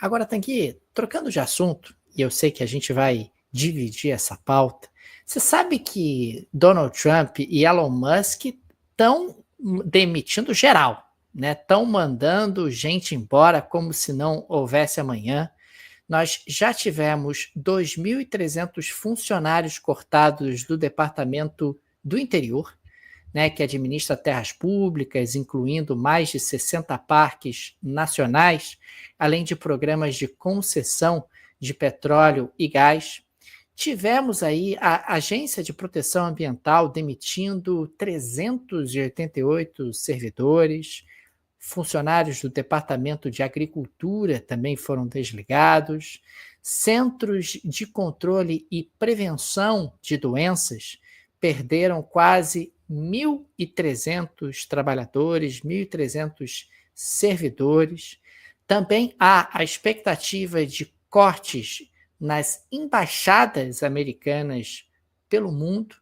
Agora, Tanguy, trocando de assunto, e eu sei que a gente vai dividir essa pauta, você sabe que Donald Trump e Elon Musk estão demitindo geral, né? Estão mandando gente embora como se não houvesse amanhã. Nós já tivemos 2.300 funcionários cortados do Departamento do Interior, né, que administra terras públicas, incluindo mais de 60 parques nacionais, além de programas de concessão de petróleo e gás. Tivemos aí a Agência de Proteção Ambiental demitindo 388 servidores, funcionários do Departamento de Agricultura também foram desligados, centros de controle e prevenção de doenças perderam quase 1.300 trabalhadores, 1.300 servidores. Também há a expectativa de cortes nas embaixadas americanas pelo mundo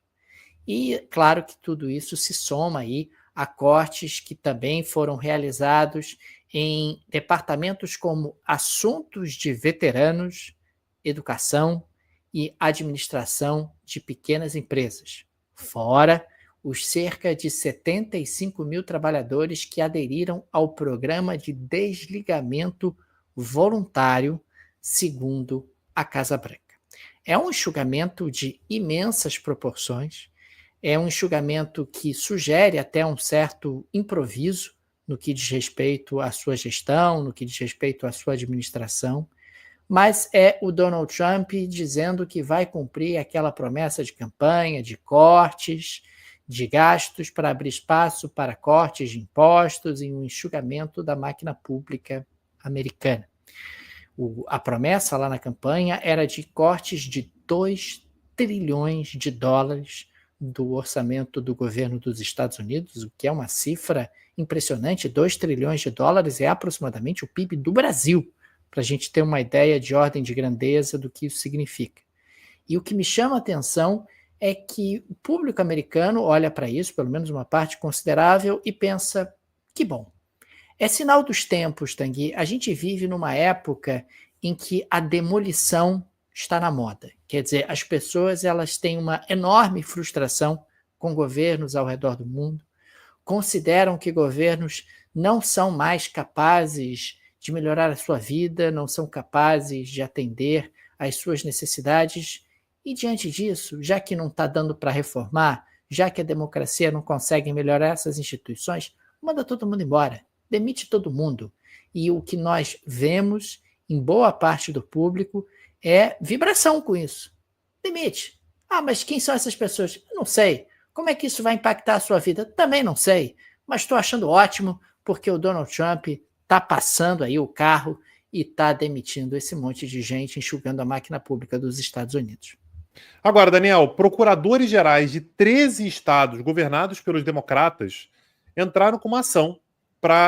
e, claro, que tudo isso se soma aí a cortes que também foram realizados em departamentos como assuntos de veteranos, educação e administração de pequenas empresas, fora os cerca de 75 mil trabalhadores que aderiram ao programa de desligamento voluntário, segundo a Casa Branca. É um enxugamento de imensas proporções, é um enxugamento que sugere até um certo improviso no que diz respeito à sua gestão, no que diz respeito à sua administração, mas é o Donald Trump dizendo que vai cumprir aquela promessa de campanha, de cortes, de gastos para abrir espaço para cortes de impostos e um enxugamento da máquina pública americana. A promessa lá na campanha era de cortes de 2 trilhões de dólares do orçamento do governo dos Estados Unidos, o que é uma cifra impressionante. 2 trilhões de dólares é aproximadamente o PIB do Brasil, para a gente ter uma ideia de ordem de grandeza do que isso significa. E o que me chama a atenção é que o público americano olha para isso, pelo menos uma parte considerável, e pensa, que bom. É sinal dos tempos, Tanguy. A gente vive numa época em que a demolição está na moda. Quer dizer, as pessoas elas têm uma enorme frustração com governos ao redor do mundo, consideram que governos não são mais capazes de melhorar a sua vida, não são capazes de atender às suas necessidades. E diante disso, já que não está dando para reformar, já que a democracia não consegue melhorar essas instituições, manda todo mundo embora, demite todo mundo. E o que nós vemos em boa parte do público é vibração com isso. Demite. Ah, mas quem são essas pessoas? Eu não sei. Como é que isso vai impactar a sua vida? Também não sei. Mas estou achando ótimo porque o Donald Trump está passando aí o carro e está demitindo esse monte de gente, enxugando a máquina pública dos Estados Unidos. Agora, Daniel, procuradores gerais de 13 estados governados pelos democratas entraram com uma ação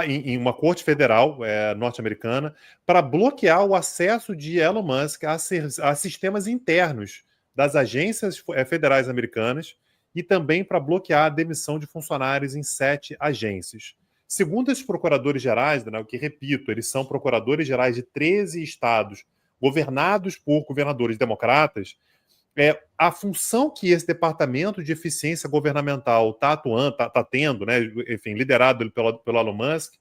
em uma corte federal norte-americana para bloquear o acesso de Elon Musk a sistemas internos das agências federais americanas e também para bloquear a demissão de funcionários em 7 agências. Segundo esses procuradores gerais, Daniel, que repito, eles são procuradores gerais de 13 estados governados por governadores democratas, a função que esse departamento de eficiência governamental está atuando, está tendo, né, enfim, liderado pelo Elon Musk,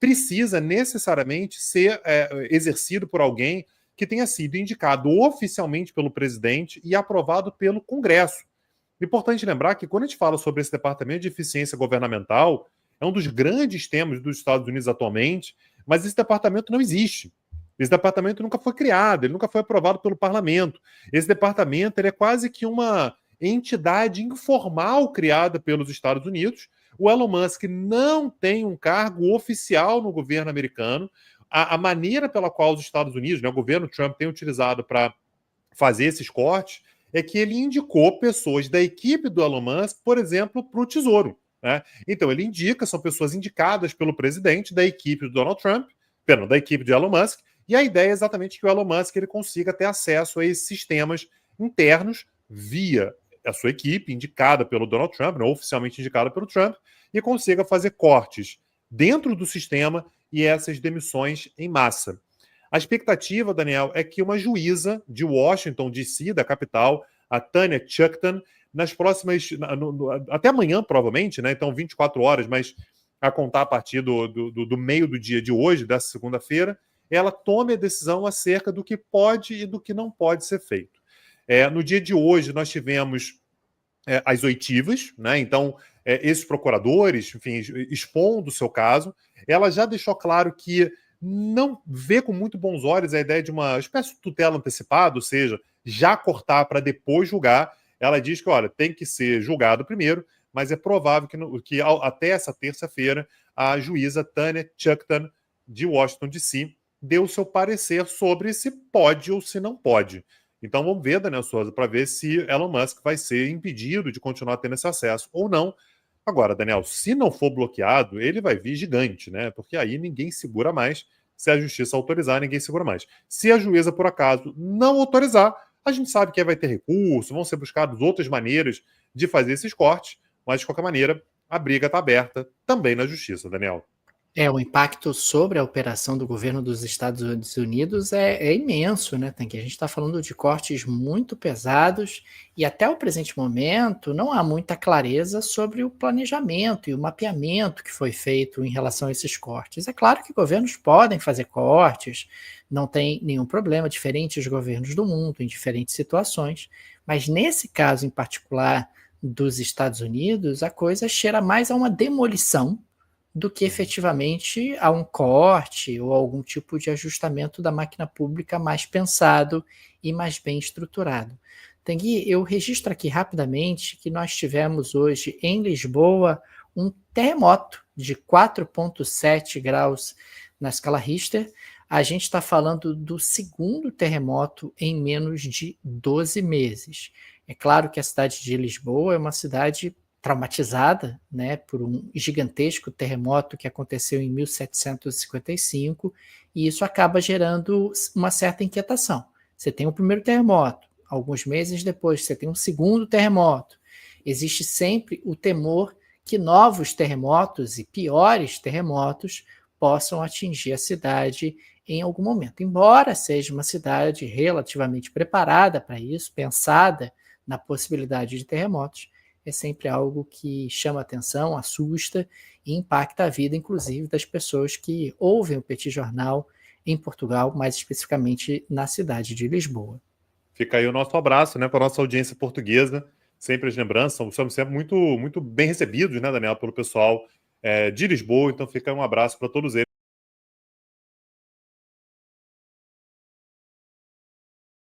precisa necessariamente ser exercido por alguém que tenha sido indicado oficialmente pelo presidente e aprovado pelo Congresso. Importante lembrar que quando a gente fala sobre esse departamento de eficiência governamental, é um dos grandes temas dos Estados Unidos atualmente, mas esse departamento não existe. Esse departamento nunca foi criado, ele nunca foi aprovado pelo parlamento. Esse departamento ele é quase que uma entidade informal criada pelos Estados Unidos. O Elon Musk não tem um cargo oficial no governo americano. A maneira pela qual os Estados Unidos, né, o governo Trump tem utilizado para fazer esses cortes é que ele indicou pessoas da equipe do Elon Musk, por exemplo, para o Tesouro. Né? Então ele indica, são pessoas indicadas pelo presidente da equipe do Donald Trump, perdão, da equipe de Elon Musk, e a ideia é exatamente que o Elon Musk ele consiga ter acesso a esses sistemas internos via a sua equipe, indicada pelo Donald Trump, não oficialmente indicada pelo Trump, e consiga fazer cortes dentro do sistema e essas demissões em massa. A expectativa, Daniel, é que uma juíza de Washington, D.C., da capital, a Tanya Chutkan, nas próximas... até amanhã, provavelmente, né? Então 24 horas, mas a contar a partir do meio do dia de hoje, dessa segunda-feira, ela tome a decisão acerca do que pode e do que não pode ser feito. No dia de hoje, nós tivemos as oitivas, né? Então, esses procuradores, enfim, expondo o seu caso, ela já deixou claro que não vê com muito bons olhos a ideia de uma espécie de tutela antecipada, ou seja, já cortar para depois julgar. Ela diz que, olha, tem que ser julgado primeiro, mas é provável que até essa terça-feira a juíza Tanya Chutkan, de Washington, D.C., deu o seu parecer sobre se pode ou se não pode. Então vamos ver, Daniel Souza, para ver se Elon Musk vai ser impedido de continuar tendo esse acesso ou não. Agora, Daniel, se não for bloqueado, ele vai vir gigante, né? Porque aí ninguém segura mais. Se a justiça autorizar, ninguém segura mais. Se a juíza, por acaso, não autorizar, a gente sabe que vai ter recurso, vão ser buscadas outras maneiras de fazer esses cortes, mas, de qualquer maneira, a briga está aberta também na justiça, Daniel. O impacto sobre a operação do governo dos Estados Unidos é imenso, né? A gente está falando de cortes muito pesados e até o presente momento não há muita clareza sobre o planejamento e o mapeamento que foi feito em relação a esses cortes. É claro que governos podem fazer cortes, não tem nenhum problema, diferentes governos do mundo, em diferentes situações, mas nesse caso em particular dos Estados Unidos, a coisa cheira mais a uma demolição do que efetivamente a um corte ou algum tipo de ajustamento da máquina pública mais pensado e mais bem estruturado. Tanguy, eu registro aqui rapidamente que nós tivemos hoje em Lisboa um terremoto de 4,7 graus na escala Richter. A gente está falando do segundo terremoto em menos de 12 meses. É claro que a cidade de Lisboa é uma cidade traumatizada, né, por um gigantesco terremoto que aconteceu em 1755, e isso acaba gerando uma certa inquietação. Você tem o primeiro terremoto, alguns meses depois você tem um segundo terremoto. Existe sempre o temor que novos terremotos e piores terremotos possam atingir a cidade em algum momento. Embora seja uma cidade relativamente preparada para isso, pensada na possibilidade de terremotos, é sempre algo que chama atenção, assusta e impacta a vida, inclusive, das pessoas que ouvem o Petit Jornal em Portugal, mais especificamente na cidade de Lisboa. Fica aí o nosso abraço, né, para a nossa audiência portuguesa. Sempre as lembranças, somos sempre muito, muito bem recebidos, né, Daniel, pelo pessoal de Lisboa. Então fica um abraço para todos eles.